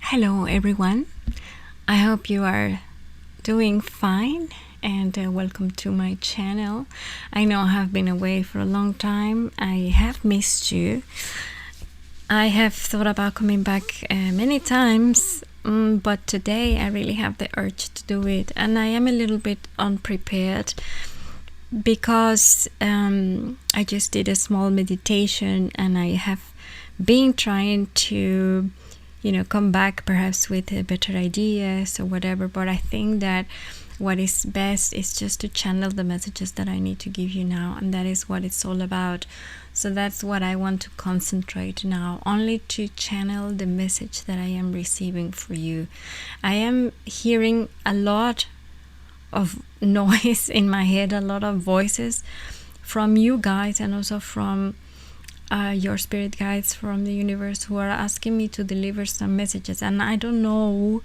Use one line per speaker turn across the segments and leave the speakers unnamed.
Hello everyone, I hope you are doing fine and welcome to my channel. I know I have been away for a long time. I have missed you. I have thought about coming back many times, but today I really have the urge to do it, and I am a little bit unprepared because I just did a small meditation and I have been trying to come back perhaps with better ideas or whatever, but I think that what is best is just to channel the messages that I need to give you now, and that is what it's all about. So that's what I want to concentrate now, only to channel the message that I am receiving for you. I am hearing a lot of noise in my head, a lot of voices from you guys and also from your spirit guides from the universe who are asking me to deliver some messages, and I don't know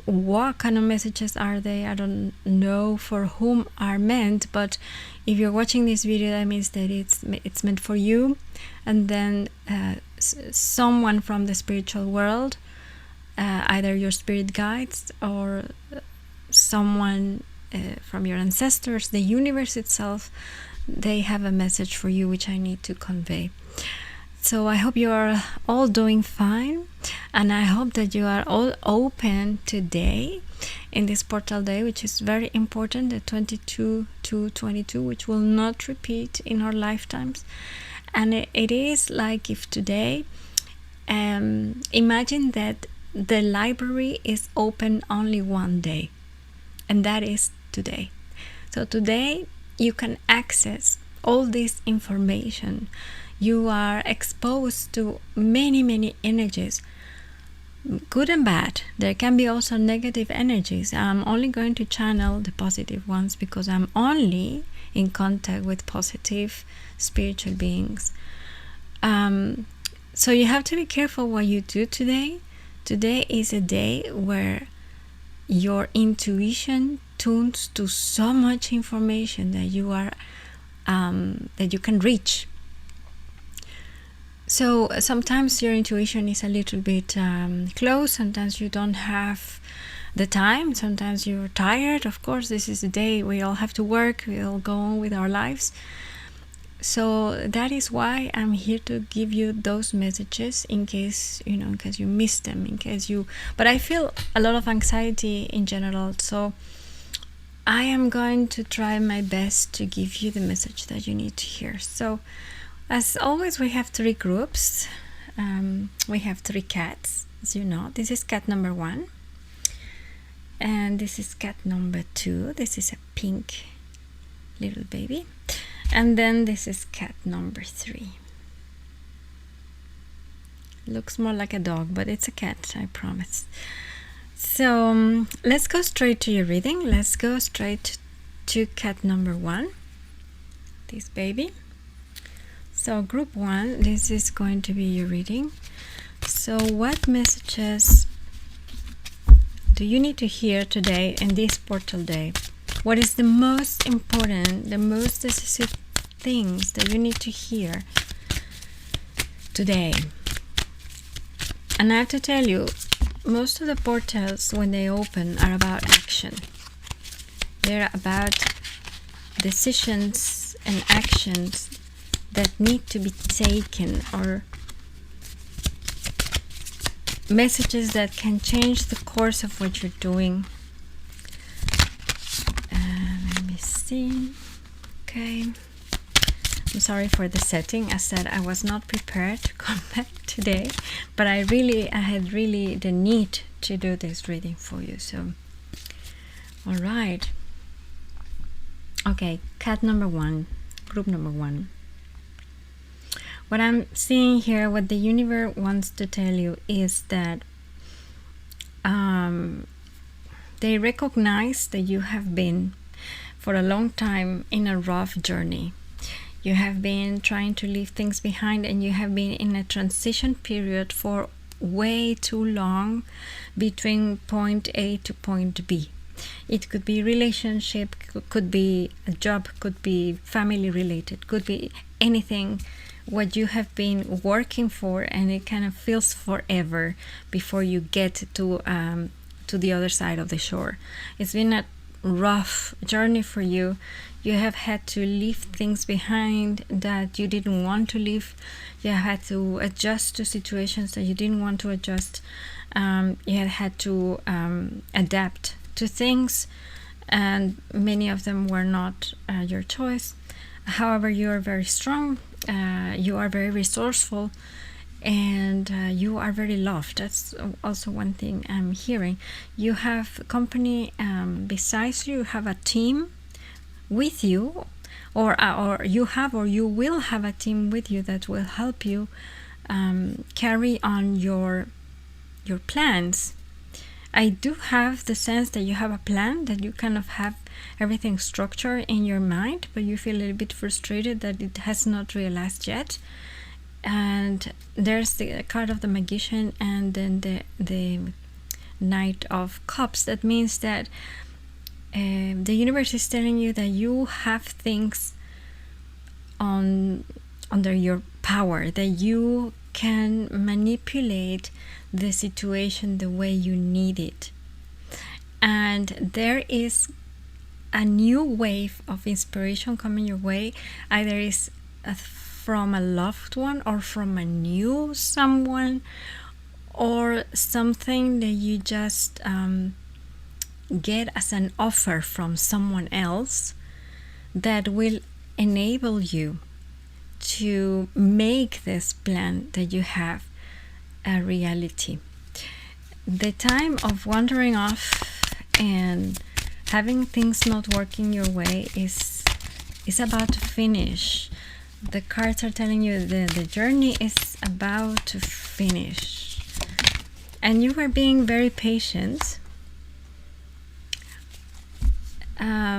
what kind of messages are they. I don't know for whom are meant, but if you're watching this video, that means that it's meant for you. And then someone from the spiritual world, either your spirit guides or someone from your ancestors, the universe itself, they have a message for you which I need to convey. So I hope you are all doing fine, and I hope that you are all open today in this portal day, which is very important, the 22/2/22, which will not repeat in our lifetimes. And it is like if today, imagine that the library is open only one day, and that is today. So today you can access all this information. You are exposed to many energies, good and bad. There can be also negative energies. I'm only going to channel the positive ones because I'm only in contact with positive spiritual beings. So you have to be careful what you do today. Today is a day where your intuition tunes to so much information that you are that you can reach. So sometimes your intuition is a little bit close, sometimes you don't have the time, sometimes you're tired. Of course, this is a day we all have to work, we all go on with our lives. So that is why I'm here to give you those messages in case you miss them, but I feel a lot of anxiety in general, so I am going to try my best to give you the message that you need to hear. So as always, we have three groups. We have three cats, as you know. This is cat number 1, and this is cat number 2. This is a pink little baby, and then this is cat number 3. Looks more like a dog, but it's a cat, I promise. So let's go straight to your reading. Let's go straight to cat number 1, this baby. So group 1, this is going to be your reading. So what messages do you need to hear today in this portal day? What is the most important, the most decisive things that you need to hear today? And I have to tell you, most of the portals, when they open, are about action. They're about decisions and actions that need to be taken, or messages that can change the course of what you're doing. Let me see. Okay. I'm sorry for the setting. As said, I was not prepared to come back today, but I had really the need to do this reading for you. So, all right. Okay, cat number 1, group number 1. What I'm seeing here, what the universe wants to tell you is that they recognize that you have been for a long time in a rough journey. You have been trying to leave things behind, and you have been in a transition period for way too long between point A to point B. It could be relationship, could be a job, could be family related, could be anything what you have been working for, and it kind of feels forever before you get to the other side of the shore. It's been a rough journey for you. You have had to leave things behind that you didn't want to leave. You had to adjust to situations that you didn't want to adjust. You had to adapt to things, and many of them were not your choice. However, you are very strong, you are very resourceful, and you are very loved. That's also one thing I'm hearing. You have company besides you. You have a team with you, or you will have a team with you that will help you carry on your plans. I do have the sense that you have a plan, that you kind of have everything structured in your mind, but you feel a little bit frustrated that it has not realized yet. And there's the card of the Magician, and then the Knight of Cups. That means that the universe is telling you that you have things under your power, that you can manipulate the situation the way you need it. And there is a new wave of inspiration coming your way. Either is from a loved one, or from a new someone, or something that you just get as an offer from someone else that will enable you to make this plan that you have a reality. The time of wandering off and having things not working your way is about to finish. The cards are telling you that the journey is about to finish, and you are being very patient.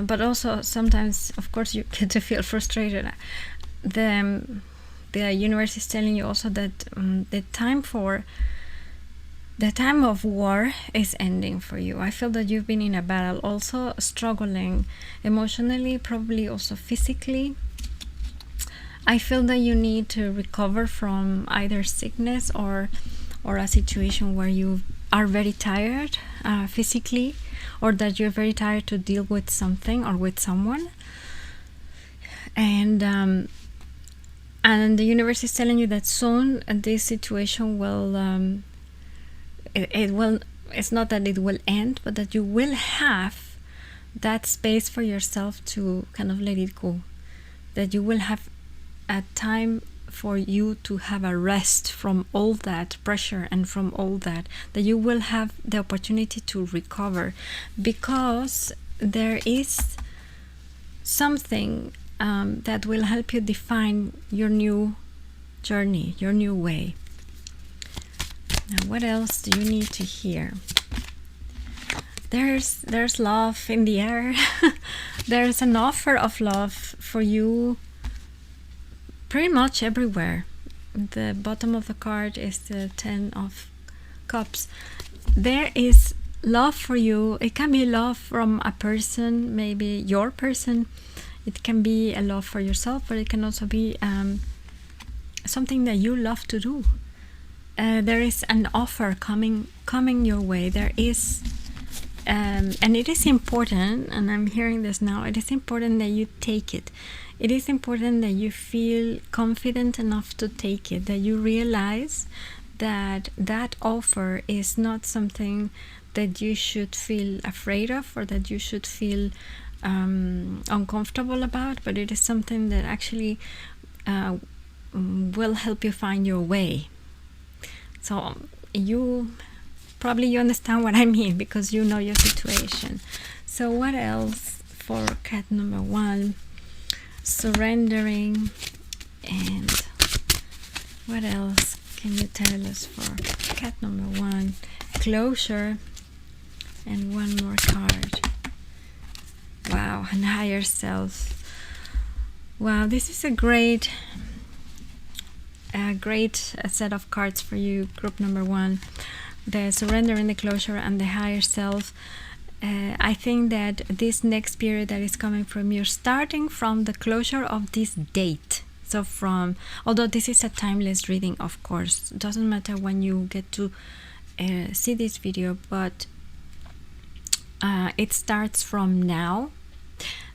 But also sometimes, of course, you get to feel frustrated. The universe is telling you also that the time of war is ending for you. I feel that you've been in a battle, also struggling emotionally, probably also physically. I feel that you need to recover from either sickness or a situation where you are very tired physically, or that you're very tired to deal with something or with someone. And the universe is telling you that soon this situation will it's not that it will end, but that you will have that space for yourself to kind of let it go, that you will have a time for you to have a rest from all that pressure and from all that you will have the opportunity to recover, because there is something that will help you define your new journey, your new way. Now, what else do you need to hear? There's love in the air. There's an offer of love for you pretty much everywhere. The bottom of the card is the 10 of Cups. There is love for you. It can be love from a person, maybe your person. It can be a love for yourself, but it can also be something that you love to do. There is an offer coming your way. There is, and it is important, and I'm hearing this now, it is important that you take it. It is important that you feel confident enough to take it, that you realize that that offer is not something that you should feel afraid of, or that you should feel uncomfortable about, but it is something that actually will help you find your way. So you understand what I mean, because you know your situation. So what else for cat number 1? Surrendering. And what else can you tell us for cat number 1? Closure. And one more card. Wow, and higher self. Wow, this is a great set of cards for you, group number 1. The surrender and the closure and the higher self. I think that this next period that is coming from you, starting from the closure of this date. So although this is a timeless reading, of course, doesn't matter when you get to see this video, but it starts from now,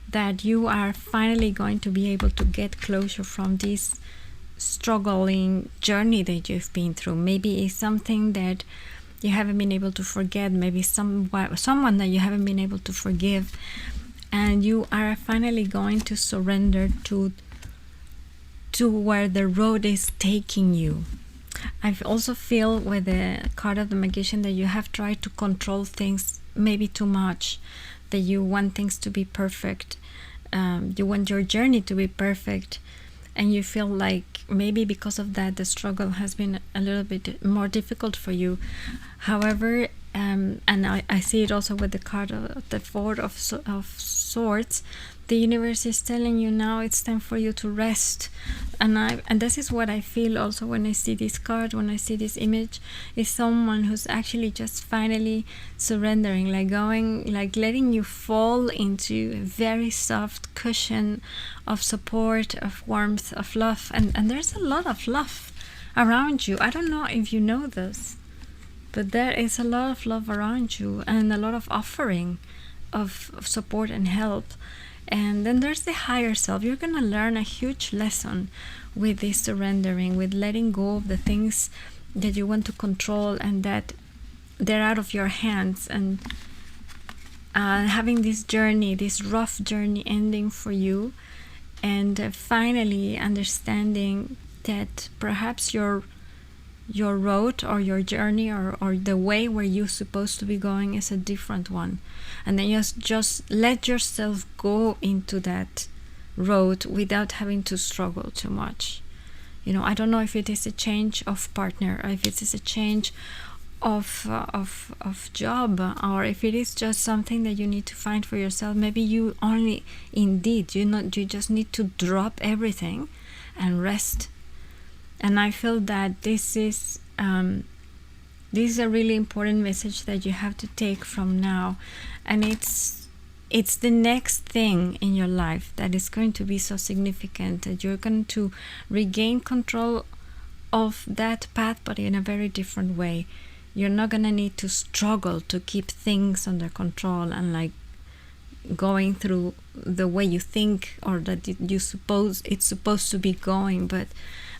that you are finally going to be able to get closure from this struggling journey that you've been through. Maybe it's something that you haven't been able to forget, maybe someone that you haven't been able to forgive, and you are finally going to surrender to where the road is taking you. I also feel with the card of the Magician that you have tried to control things maybe too much, that you want things to be perfect, you want your journey to be perfect, and you feel like maybe because of that the struggle has been a little bit more difficult for you. However, and I see it also with the card of the Four of Swords, the universe is telling you now it's time for you to rest. And this is what I feel also when I see this card, when I see this image, is someone who's actually just finally surrendering, like letting you fall into a very soft cushion of support, of warmth, of love. And there's a lot of love around you. I don't know if you know this, but there is a lot of love around you and a lot of offering of support and help. And then there's the higher self. You're going to learn a huge lesson with this surrendering, with letting go of the things that you want to control and that they're out of your hands, and having this journey, this rough journey ending for you, and finally understanding that perhaps your road or your journey or the way where you're supposed to be going is a different one, and then just let yourself go into that road without having to struggle too much. I don't know if it is a change of partner, or if it is a change of job, or if it is just something that you need to find for yourself. Maybe you just need to drop everything and rest. And I feel that this is a really important message that you have to take from now, and it's the next thing in your life that is going to be so significant, that you're going to regain control of that path, but in a very different way. You're not going to need to struggle to keep things under control and like going through the way you think or that you suppose it's supposed to be going. But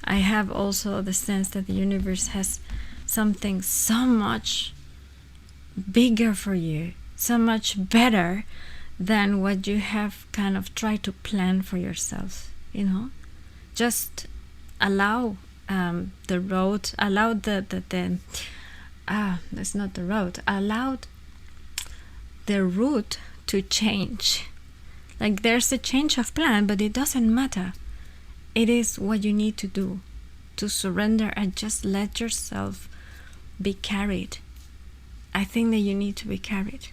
I have also the sense that the universe has something so much bigger for you, so much better than what you have kind of tried to plan for yourself. Just allow the road, allow that's not the road, allow the route to change. Like, there's a change of plan, but it doesn't matter. It is what you need to do, to surrender and just let yourself be carried. I think that you need to be carried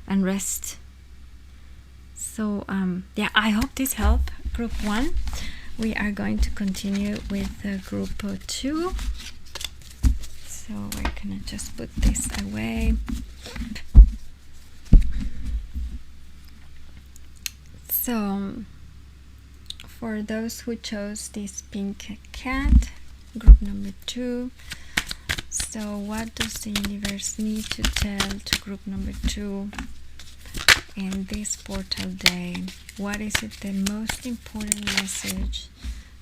and rest. So I hope this helped group 1. We are going to continue with group 2. So we're gonna just put this away. So for those who chose this pink cat, group number 2, so what does the universe need to tell to group number 2 in this portal day? What is it, the most important message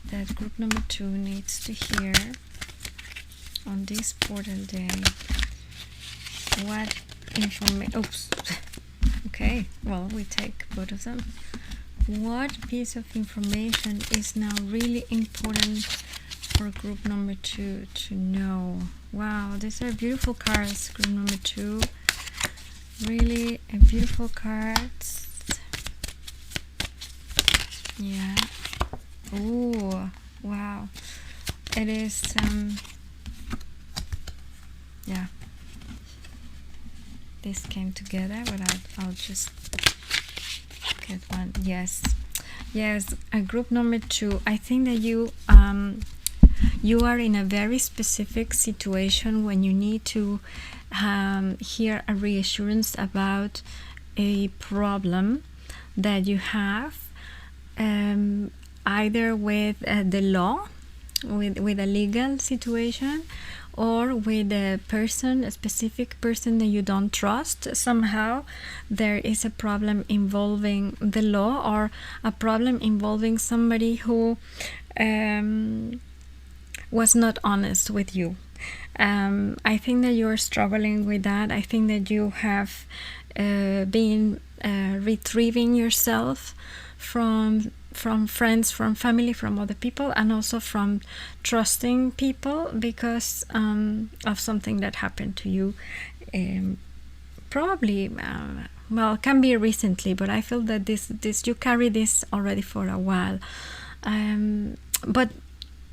that group number 2 needs to hear on this portal day? What information? Oops. Okay, well, we take both of them. What piece of information is now really important for group number 2 to know? Wow, these are beautiful cards, group number 2. Really beautiful cards. Yeah. Oh, wow. It is, yeah. This came together, but I'll just get one. Yes, group number 2. I think that you are in a very specific situation when you need to hear a reassurance about a problem that you have. either with the law, with a legal situation, or with a person, a specific person that you don't trust. Somehow there is a problem involving the law, or a problem involving somebody who was not honest with you. I think that you're struggling with that. I think that you have been retrieving yourself from friends, from family, from other people, and also from trusting people because of something that happened to you. Probably, well, it can be recently, but I feel that this you carry this already for a while.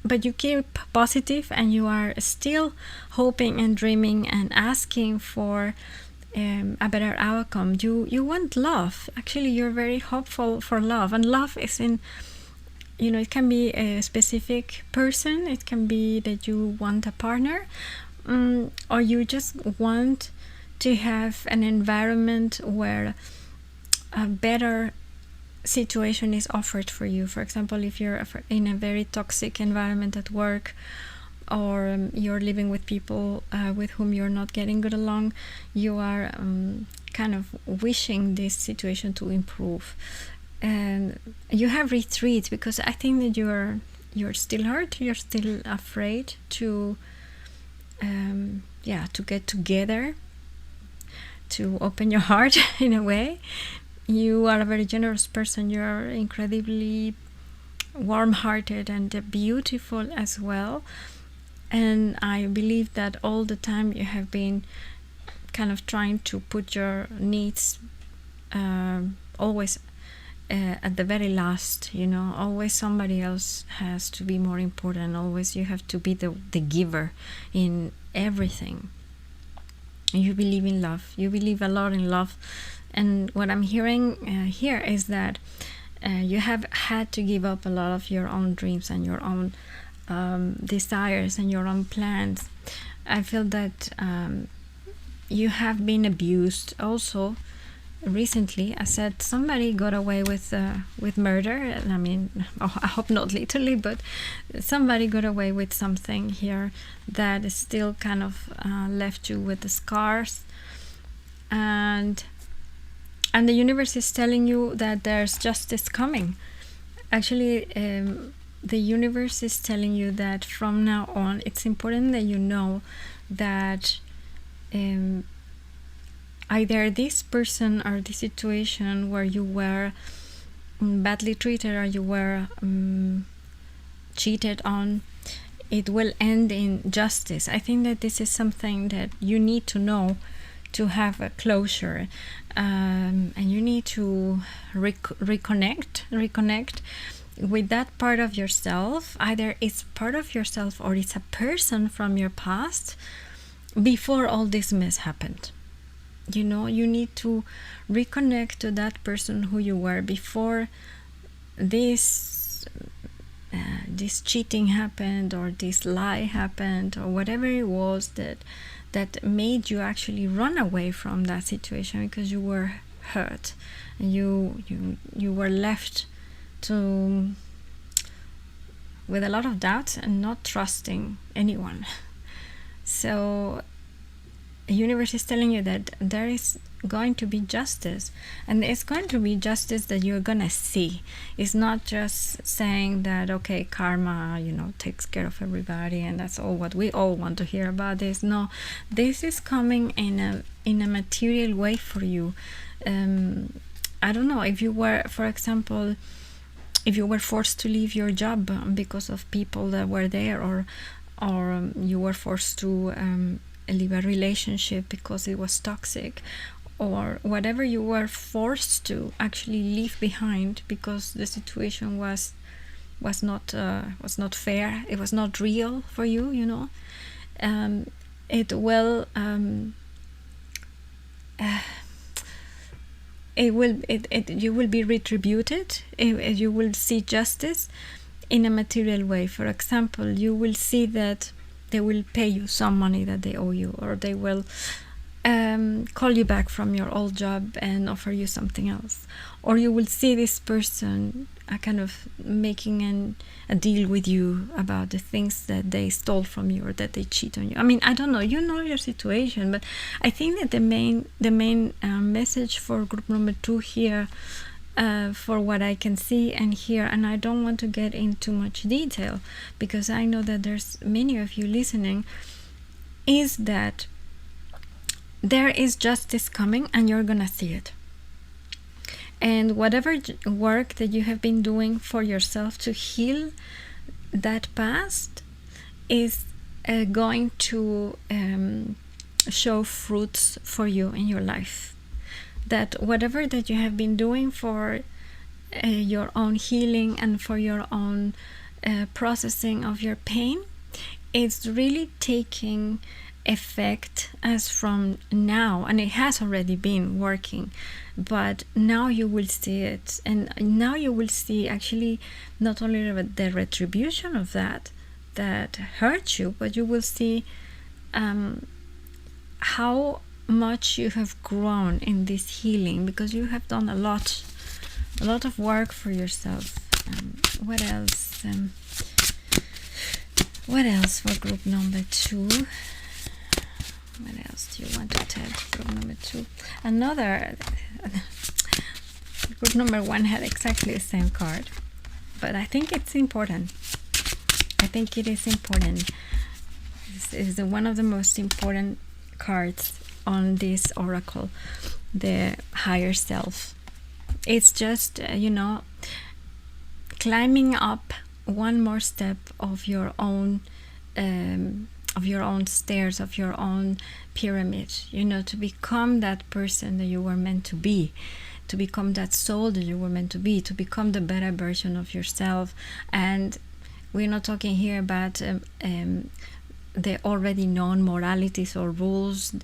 But you keep positive, and you are still hoping and dreaming and asking for a better outcome. You want love. Actually, you're very hopeful for love, and love is in, it can be a specific person. It can be that you want a partner, or you just want to have an environment where a better situation is offered for you. For example, if you're in a very toxic environment at work, or you're living with people with whom you're not getting good along, you are kind of wishing this situation to improve, and you have retreat because I think that you're still hurt, you're still afraid to get together, to open your heart in a way. You are a very generous person. You're incredibly warm-hearted and beautiful as well. And I believe that all the time you have been kind of trying to put your needs always at the very last, always somebody else has to be more important. Always you have to be the giver in everything. You believe in love. You believe a lot in love. And what I'm hearing here is that you have had to give up a lot of your own dreams and your own desires and your own plans. I feel that you have been abused also recently. I said somebody got away with murder. I mean, I hope not literally, but somebody got away with something here that is still kind of left you with the scars. And the universe is telling you that there's justice coming. Actually, the universe is telling you that from now on, it's important that you know that either this person or this situation where you were badly treated or you were cheated on, it will end in justice. I think that this is something that you need to know to have a closure, and you need to reconnect with that part of yourself. Either it's part of yourself or it's a person from your past before all this mess happened. You need to reconnect to that person who you were before this cheating happened, or this lie happened, or whatever it was that made you actually run away from that situation because you were hurt and you were left with a lot of doubt and not trusting anyone. So the universe is telling you that there is going to be justice, and it's going to be justice that you're gonna see. It's not just saying that, okay, karma, takes care of everybody and that's all what we all want to hear about this. No, this is coming in a material way for you. I don't know, if you were, for example, if you were forced to leave your job because of people that were there, or you were forced to leave a relationship because it was toxic, or whatever you were forced to actually leave behind because the situation was not fair, it was not real for you, you will be retributed. You will see justice in a material way. For example, you will see that they will pay you some money that they owe you, or they will call you back from your old job and offer you something else, or you will see this person kind of making a deal with you about the things that they stole from you or that they cheat on you. I mean, I don't know, you know your situation, but I think that the main message for group number 2 here, for what I can see and hear, and I don't want to get into much detail because I know that there's many of you listening, is that there is justice coming and you're gonna see it. And whatever work that you have been doing for yourself to heal that past is going to show fruits for you in your life. That whatever that you have been doing for your own healing and for your own processing of your pain, it's really taking effect as from now, and it has already been working, but now you will see it, and now you will see actually not only the retribution of that hurt you, but you will see how much you have grown in this healing, because you have done a lot of work for yourself. What else for group number 2? What else do you want to tell group number 2? Group number 1 had exactly the same card, but I think it's important. I think it is important. This is one of the most important cards on this oracle, the higher self. It's just, climbing up one more step of your own stairs, of your own pyramid, to become that person that you were meant to be, to become that soul that you were meant to be, to become the better version of yourself. And we're not talking here about the already known moralities or rules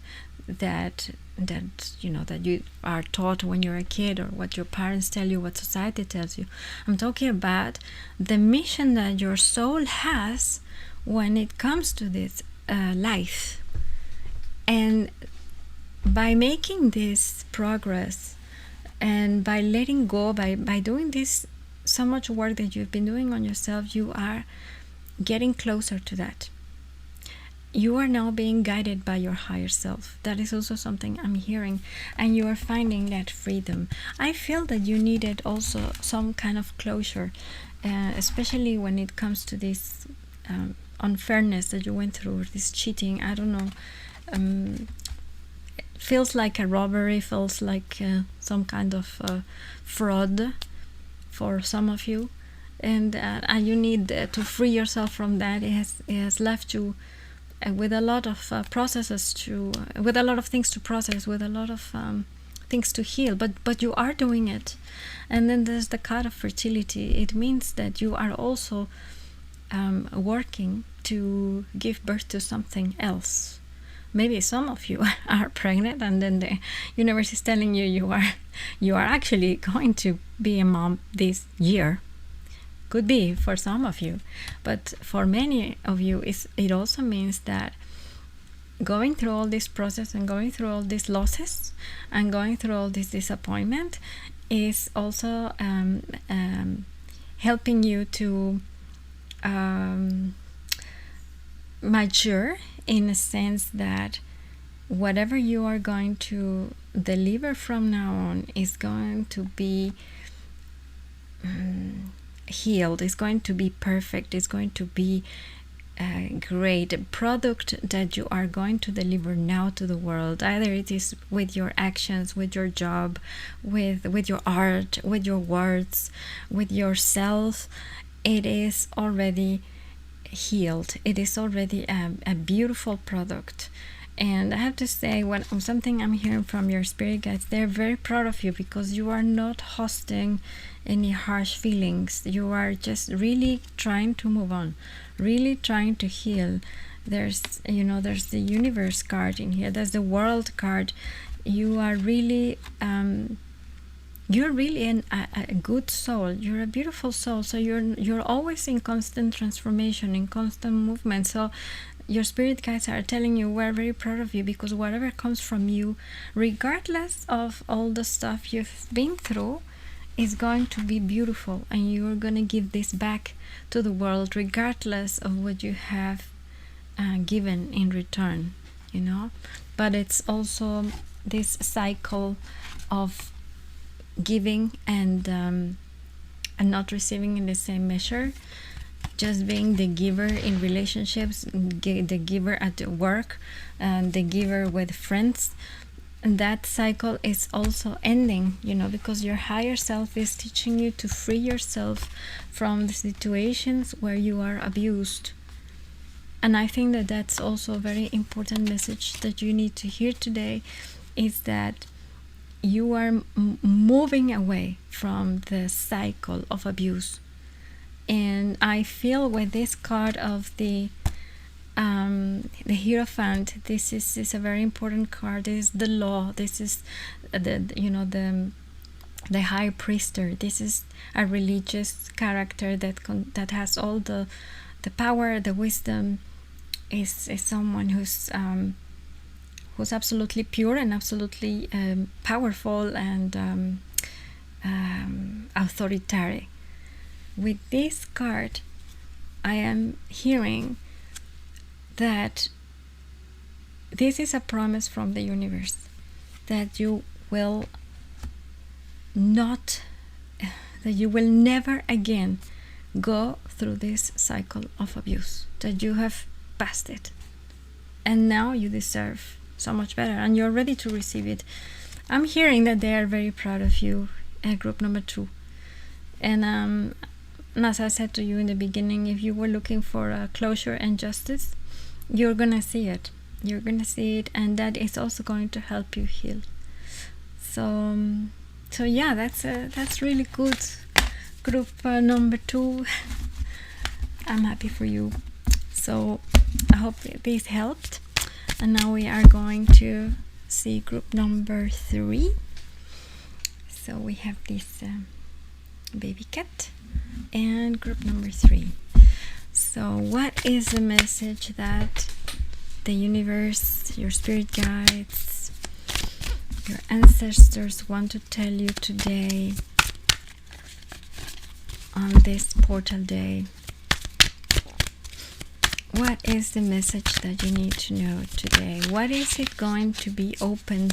that you are taught when you're a kid, or what your parents tell you, what society tells you. I'm talking about the mission that your soul has when it comes to this life. And by making this progress and by letting go, by doing this so much work that you've been doing on yourself, you are getting closer to that. You are now being guided by your higher self. That is also something I'm hearing, and you are finding that freedom. I feel that you needed also some kind of closure, especially when it comes to this unfairness that you went through, this cheating. I don't know, feels like a robbery, feels like some kind of fraud for some of you, and you need to free yourself from that. It has left you with a lot of with a lot of things to process, with a lot of things to heal, but you are doing it. And then there's the card of fertility. It means that you are also working to give birth to something else. Maybe some of you are pregnant, and then the universe is telling you you are actually going to be a mom this year. Could be for some of you, but for many of you, it also means that going through all this process and going through all these losses and going through all this disappointment is also helping you to mature, in a sense that whatever you are going to deliver from now on is going to be healed, is going to be perfect, is going to be a great product that you are going to deliver now to the world. Either it is with your actions, with your job, with your art, with your words, with yourself. It is already healed. It is already a beautiful product. And I have to say, something I'm hearing from your spirit guides, they're very proud of you, because you are not hosting any harsh feelings. You are just really trying to move on, really trying to heal. There's the universe card in here. There's the world card. You are really you're really a good soul. You're a beautiful soul. So you're always in constant transformation, in constant movement. So your spirit guides are telling you we're very proud of you, because whatever comes from you, regardless of all the stuff you've been through, is going to be beautiful, and you're going to give this back to the world regardless of what you have given in return, you know. But it's also this cycle of giving and not receiving in the same measure, just being the giver in relationships, the giver at work, and the giver with friends. And that cycle is also ending, you know, because your higher self is teaching you to free yourself from the situations where you are abused. And I think that that's also a very important message that you need to hear today, is that you are moving away from the cycle of abuse. And I feel with this card of the Hierophant, this is a very important card. This is the law. This is the high priester. This is a religious character that has all the power, the wisdom. Is someone who's absolutely pure and absolutely powerful and authoritarian. With this card, I am hearing that this is a promise from the universe that you will never again go through this cycle of abuse, that you have passed it, and now you deserve so much better, and you're ready to receive it. I'm hearing that they are very proud of you, group number 2. And as I said to you in the beginning, if you were looking for closure and justice, you're gonna see it. You're gonna see it, and that is also going to help you heal. So yeah, that's really good. Group number 2. I'm happy for you. So I hope this helped. And now we are going to see group number 3. So we have this baby cat and group number 3. So what is the message that the universe, your spirit guides, your ancestors want to tell you today on this portal day? What is the message that you need to know today? What is it going to be open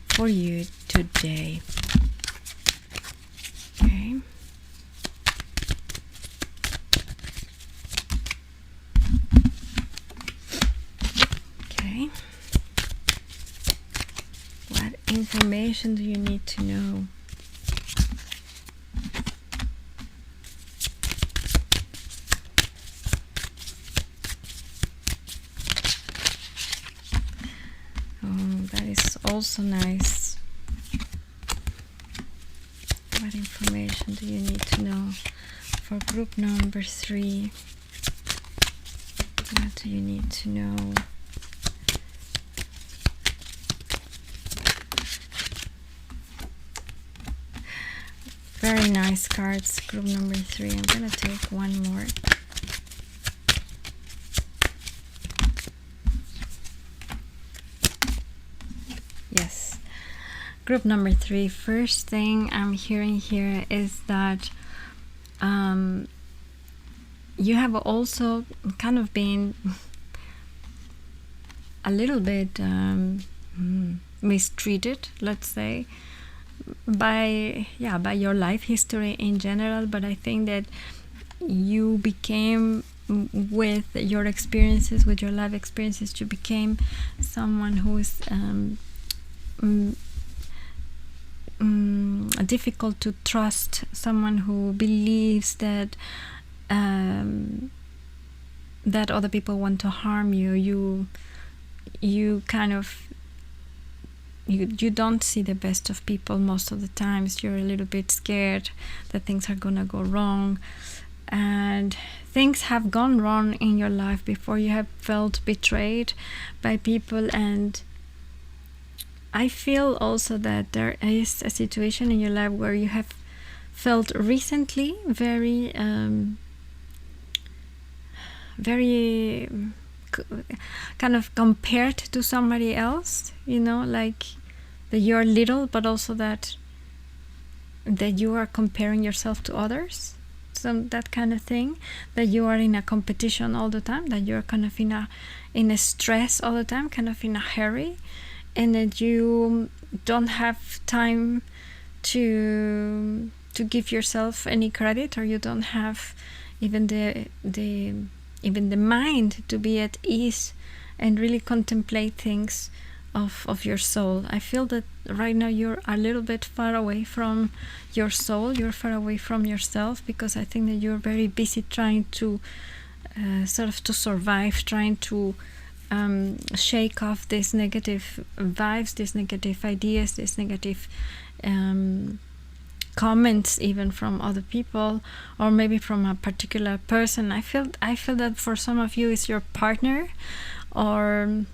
for you today? Okay. Okay. What information do you need to know? Also nice. What information do you need to know for group number 3? What do you need to know? Very nice cards, group number 3. I'm gonna take one more. Yes, group number 3. First thing I'm hearing here is that you have also kind of been a little bit mistreated, let's say, by your life history in general. But I think that you became, with your experiences, with your life experiences, you became someone who is difficult to trust, someone who believes that that other people want to harm you. You kind of you don't see the best of people most of the times. You're a little bit scared that things are gonna go wrong, and things have gone wrong in your life before. You have felt betrayed by people, and I feel also that there is a situation in your life where you have felt recently very kind of compared to somebody else, you know, like that you're little, but also that that you are comparing yourself to others, some that kind of thing, that you are in a competition all the time, that you're kind of in a stress all the time, kind of in a hurry, and that you don't have time to give yourself any credit, or you don't have even the mind to be at ease and really contemplate things of your soul. I feel that right now you're a little bit far away from your soul, you're far away from yourself, because I think that you're very busy trying to sort of to survive, trying to shake off these negative vibes, these negative ideas, these negative comments, even from other people, or maybe from a particular person. I feel that for some of you it's your partner, or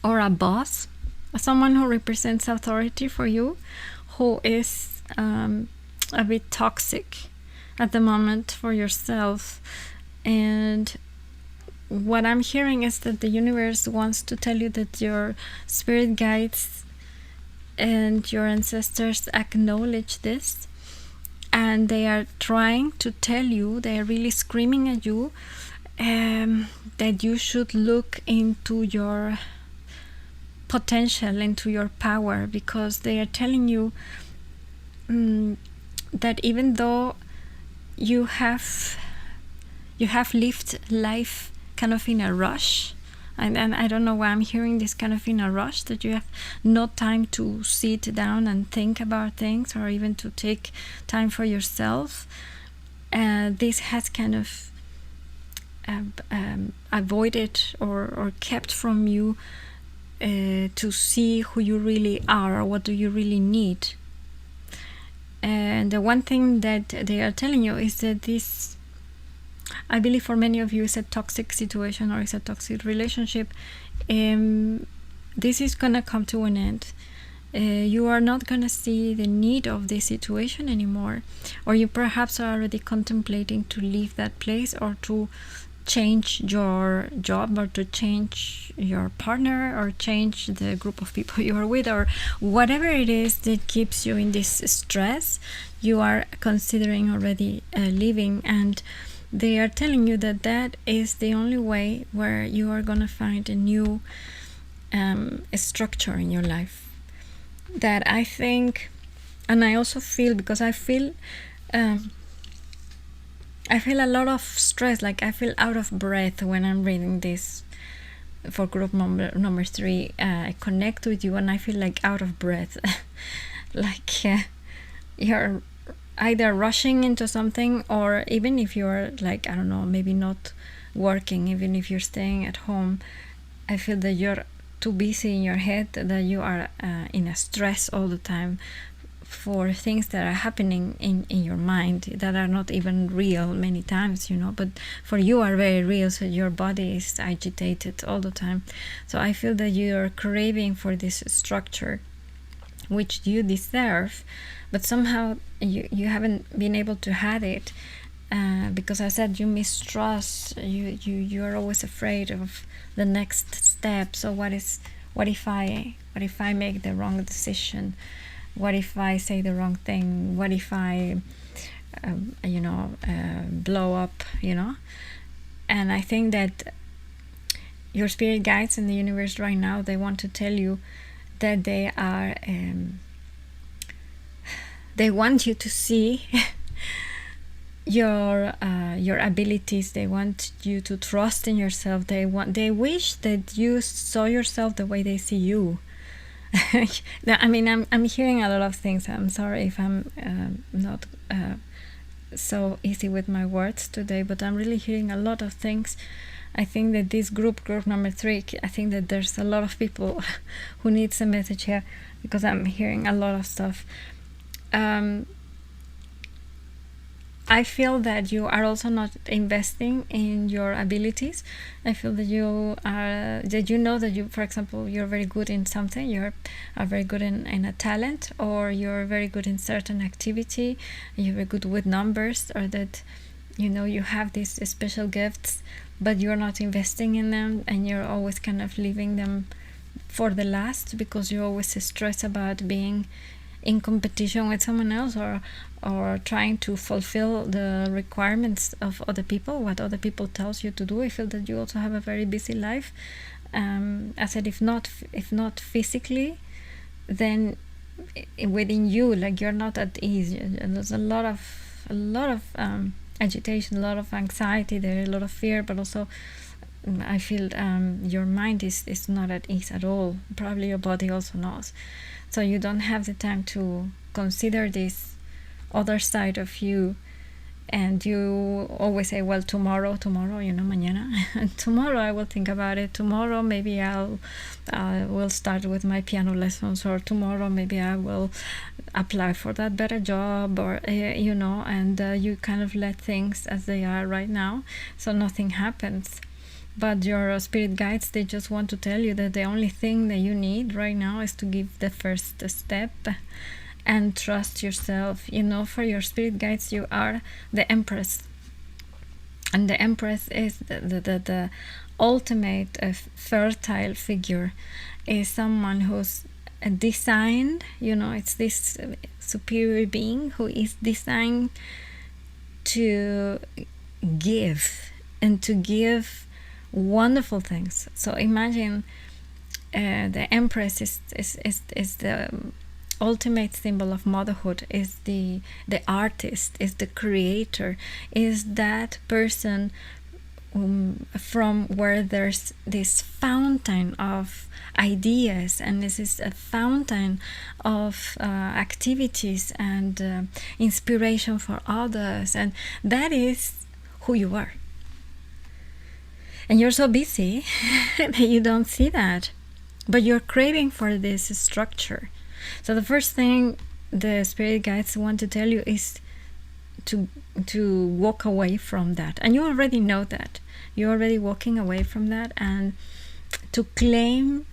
a boss, someone who represents authority for you, who is a bit toxic at the moment for yourself. And what I'm hearing is that the universe wants to tell you that your spirit guides and your ancestors acknowledge this, and they are trying to tell you, they are really screaming at you, that you should look into your potential, into your power, because they are telling you that even though you have lived life kind of in a rush, and I don't know why I'm hearing this kind of in a rush, that you have no time to sit down and think about things, or even to take time for yourself. This has kind of avoided or kept from you to see who you really are, or what do you really need. And the one thing that they are telling you is that this, I believe for many of you, is a toxic situation, or is a toxic relationship. This is gonna come to an end. You are not gonna see the need of this situation anymore, or you perhaps are already contemplating to leave that place, or to change your job, or to change your partner, or change the group of people you are with, or whatever it is that keeps you in this stress. You are considering already leaving, and they are telling you that that is the only way where you are going to find a new structure in your life. That I think, and I also feel, because I feel a lot of stress, like I feel out of breath when I'm reading this for group number 3. I connect with you and I feel like out of breath. Like you're either rushing into something, or even if you're like, I don't know, maybe not working, even if you're staying at home, I feel that you're too busy in your head, that you are in a stress all the time for things that are happening in your mind that are not even real many times, but for you are very real. So your body is agitated all the time. So I feel that you're craving for this structure, which you deserve, but somehow you haven't been able to have it, because I said you mistrust, you are always afraid of the next step. So what if I make the wrong decision? What if I say the wrong thing? What if I blow up, And I think that your spirit guides in the universe right now, they want to tell you that they are they want you to see your abilities. They want you to trust in yourself. They wish that you saw yourself the way they see you. I mean, I'm hearing a lot of things. I'm sorry if I'm not so easy with my words today, but I'm really hearing a lot of things. I think that this group number 3, I think that there's a lot of people who needs a message here, because I'm hearing a lot of stuff. I feel that you are also not investing in your abilities. I feel that you know that you, for example, you're very good in something, you are very good in a talent, or you're very good in certain activity, you're very good with numbers, or that you have these special gifts, but you're not investing in them, and you're always kind of leaving them for the last, because you always stress about being in competition with someone else, or trying to fulfill the requirements of other people, what other people tells you to do. I feel that you also have a very busy life. I said, if not physically, then within you, like, you're not at ease, and there's a lot of agitation, a lot of anxiety there, a lot of fear, but also I feel your mind is not at ease at all. Probably your body also knows. So you don't have the time to consider this other side of you, and you always say, well, tomorrow, mañana, and tomorrow I will think about it. Tomorrow maybe will start with my piano lessons, or tomorrow maybe I will apply for that better job, or and you kind of let things as they are right now, so nothing happens. But your spirit guides, they just want to tell you that the only thing that you need right now is to give the first step and trust yourself. For your spirit guides, you are the Empress. And the Empress is the ultimate fertile figure, is someone who's designed, it's this superior being who is designed to give, and to give wonderful things. So imagine the Empress is the ultimate symbol of motherhood, is the artist, is the creator, is that person from where there's this fountain of ideas, and this is a fountain of activities and inspiration for others, and that is who you are. And you're so busy that you don't see that, but you're craving for this structure. So the first thing the spirit guides want to tell you is to walk away from that. And you already know that. You're already walking away from that, and to claim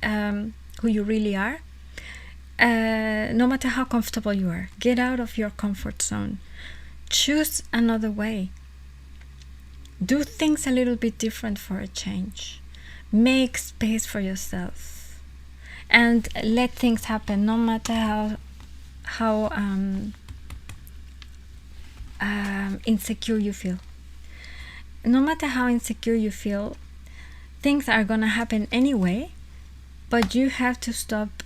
who you really are, no matter how comfortable you are. Get out of your comfort zone. Choose another way. Do things a little bit different for a change. Make space for yourself, and let things happen, no matter how insecure you feel. No matter how insecure you feel, things are gonna happen anyway, but you have to stop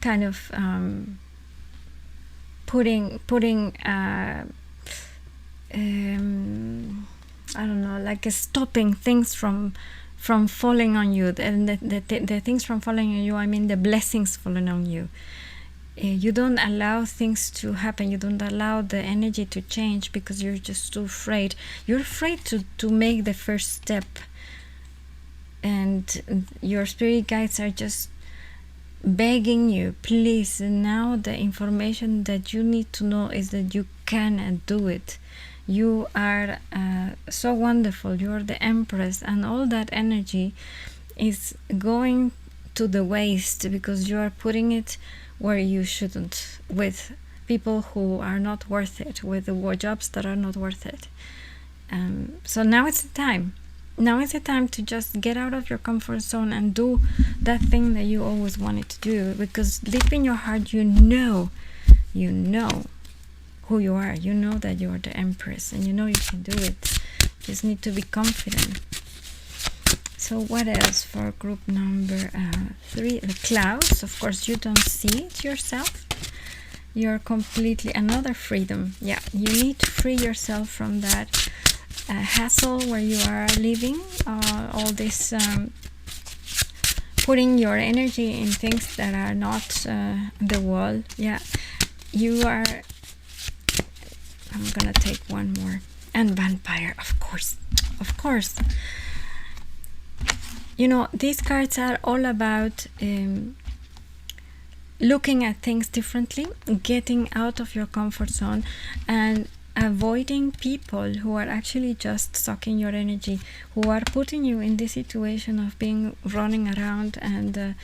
putting I don't know, like stopping things from falling on you, and the things from falling on you, I mean the blessings falling on you. You don't allow things to happen. You don't allow the energy to change because you're just too afraid. You're afraid to make the first step, and your spirit guides are just begging you, please. Now the information that you need to know is that you can do it. You are so wonderful. You're the Empress, and all that energy is going to the waste because you are putting it where you shouldn't, with people who are not worth it, with the jobs that are not worth it. So now it's the time. Now is the time to just get out of your comfort zone and do that thing that you always wanted to do, because deep in your heart you know who you are. You know that you are the Empress, and you know you can do it. You just need to be confident. So what else for group number 3? The clouds. Of course, you don't see it yourself. You're completely another freedom. Yeah, you need to free yourself from that hassle where you are living. All this putting your energy in things that are not the wall. Yeah, you are. I'm gonna take one more. And vampire, of course. You know, these cards are all about looking at things differently, getting out of your comfort zone, and avoiding people who are actually just sucking your energy, who are putting you in this situation of being running around and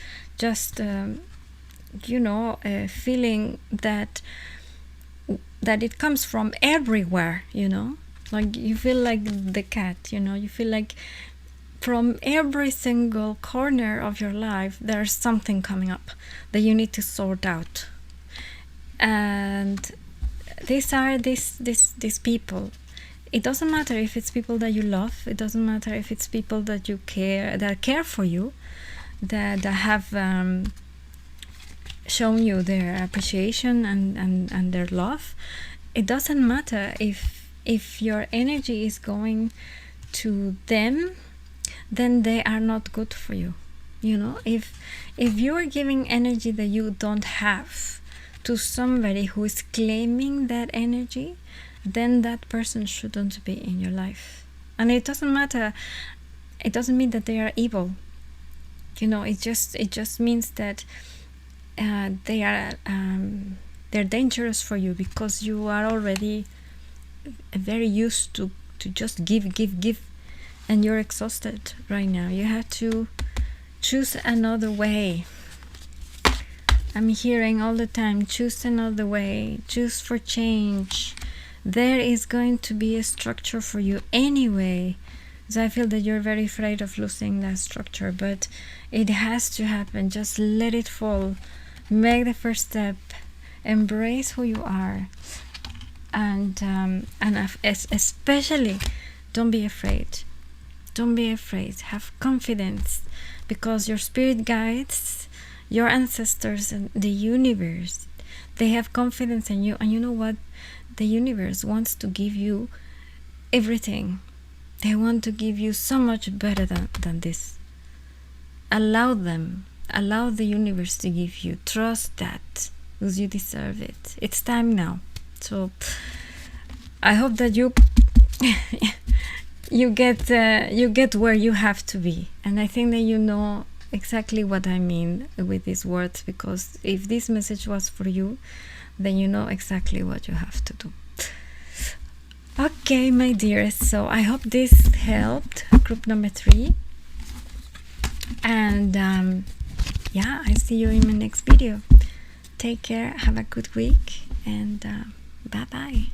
feeling that it comes from everywhere, you know, like you feel like the cat, you know, you feel like from every single corner of your life, there's something coming up that you need to sort out. And these are these people. It doesn't matter if it's people that you love. It doesn't matter if it's people that you care, that care for you, that have shown you their appreciation and their love. It doesn't matter if your energy is going to them, then they are not good for you. You know, if you are giving energy that you don't have to somebody who is claiming that energy, then that person shouldn't be in your life. And it doesn't matter, it doesn't mean that they are evil. You know, it just means that they're dangerous for you, because you are already very used to just give, and you're exhausted right now. You have to choose another way. I'm hearing all the time, choose another way, choose for change. There is going to be a structure for you anyway. So I feel that you're very afraid of losing that structure, but it has to happen. Just let it fall. Make the first step. Embrace who you are, and especially, don't be afraid. Don't be afraid. Have confidence, because your spirit guides, your ancestors, and the universe, they have confidence in you. And you know what? The universe wants to give you everything. They want to give you so much better than this. Allow them. Allow the universe to give you. Trust that, because you deserve it. It's time now. So I hope that you you get where you have to be. And I think that you know exactly what I mean with these words, because if this message was for you, then you know exactly what you have to do. Okay, my dearest, so I hope this helped group number 3. And yeah, I see you in my next video. Take care, have a good week, and bye bye.